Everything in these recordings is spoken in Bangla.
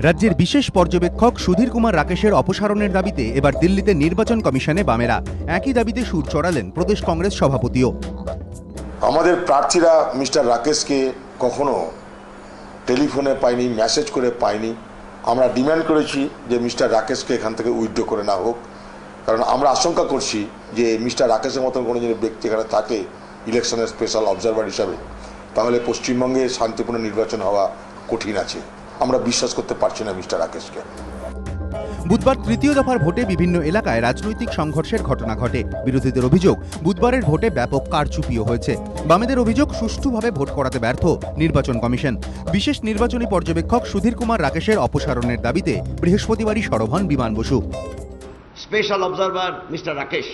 রাজ্যের বিশেষ পর্যবেক্ষক সুধীর কুমার রাকেশের অপসারণের দাবিতে এবার দিল্লিতে নির্বাচন কমিশনে বামেরা। একই দাবিতে সুর চড়ালেন প্রদেশ কংগ্রেস সভাপতিও। আমাদের প্রার্থীরা মিস্টার রাকেশকে কখনো টেলিফোনে পাইনি, মেসেজ করে পাইনি। আমরা ডিমান্ড করেছি যে মিস্টার রাকেশকে এখান থেকে উইথড্র করে না হোক, কারণ আমরা আশঙ্কা করছি যে মিস্টার রাকেশের মতন কোনো যদি ব্যক্তি এখানে থাকে ইলেকশনের স্পেশাল অবজারভার হিসাবে, তাহলে পশ্চিমবঙ্গে শান্তিপূর্ণ নির্বাচন হওয়া কঠিন আছে। আমরা বিশ্বাস করতে পারছি না মিস্টার রাকেশকে। বুধবার তৃতীয় দফার ভোটে বিভিন্ন এলাকায় রাজনৈতিক সংঘর্ষের ঘটনা ঘটে। বিরোধীদের অভিযোগ বুধবারের ভোটে ব্যাপক কারচুপিও হয়েছে। বামেদের অভিযোগ সুষ্ঠুভাবে ভোট করাতে ব্যর্থ নির্বাচন কমিশন। বিশেষ নির্বাচনী পর্যবেক্ষক সুধীর কুমার রাকেশের অপসারণের দাবিতে বৃহস্পতিবারই সরব হন Biman Basu. Special observer Mr. Rakesh,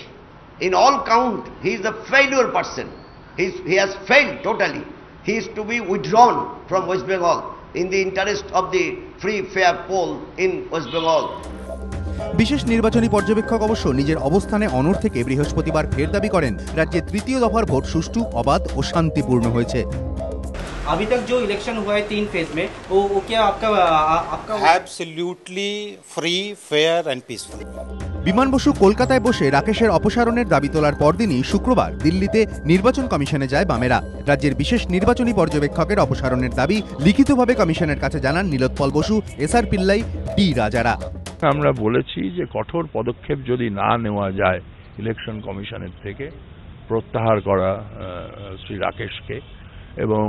in all count he is a failure person. He has failed totally. He is to be withdrawn from West Bengal in the interest of the free fair poll in West Bengal. বিশেষ নির্বাচনী পর্যবেক্ষক অবশ্য নিজের অবস্থানে অনড় থেকে বৃহস্পতিবার ফের দাবি করেন রাজ্যে তৃতীয় দফার ভোট সুষ্ঠু, অবাধ ও শান্তিপূর্ণ হয়েছে। अभी तक जो इलेक्शन हुआ है 3 फेज में वो क्या आपका absolutely free fair and peaceful. Biman Basu কলকাতায় বসে রাকেশের অপসারণের দাবি তোলার পরদিনই শুক্রবার দিল্লিতে নির্বাচন কমিশনে যায় বামেরা। রাজ্যের বিশেষ নির্বাচনী পর্যবেক্ষকের অপসারণের দাবি লিখিতভাবে কমিশনের কাছে জানান নীলোৎপল বসু, এসআর পিল্লাই, ডি রাজারা। আমরা বলেছি যে কঠোর পদক্ষেপ যদি না নেওয়া যায় ইলেকশন কমিশনের থেকে প্রত্যাহার করা শ্রী রাকেশকে এবং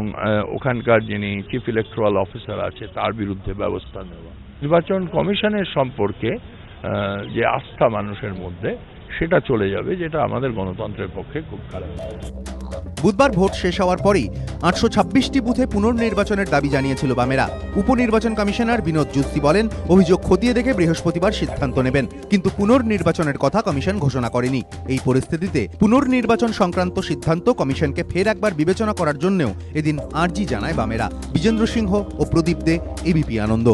ওখানকার যিনি চিফ ইলেকট্রাল অফিসার আছে তার বিরুদ্ধে ব্যবস্থা নেওয়া। নির্বাচন কমিশনের সম্পর্কে যে আস্থা মানুষের মধ্যে সেটা চলে যাবে, যেটা আমাদের গণতন্ত্রের পক্ষে খুব খারাপ। বুধবার ভোট শেষ হওয়ার পরই 826টি বুথে পুনর্নির্বাচনের দাবি জানিয়েছিল বামেরা। উপনির্বাচন কমিশনার বিনোদ জুস্তি বলেন, অভিযোগ খতিয়ে দেখে বৃহস্পতিবার সিদ্ধান্ত নেবেন, কিন্তু পুনর্নির্বাচনের কথা কমিশন ঘোষণা করেনি। এই পরিস্থিতিতে পুনর্নির্বাচন সংক্রান্ত সিদ্ধান্ত কমিশনকে ফের একবার বিবেচনা করার জন্যও এদিন আর্জি জানায় বামেরা। বিজেন্দ্র সিংহ ও প্রদীপ দে, এবিপি আনন্দ।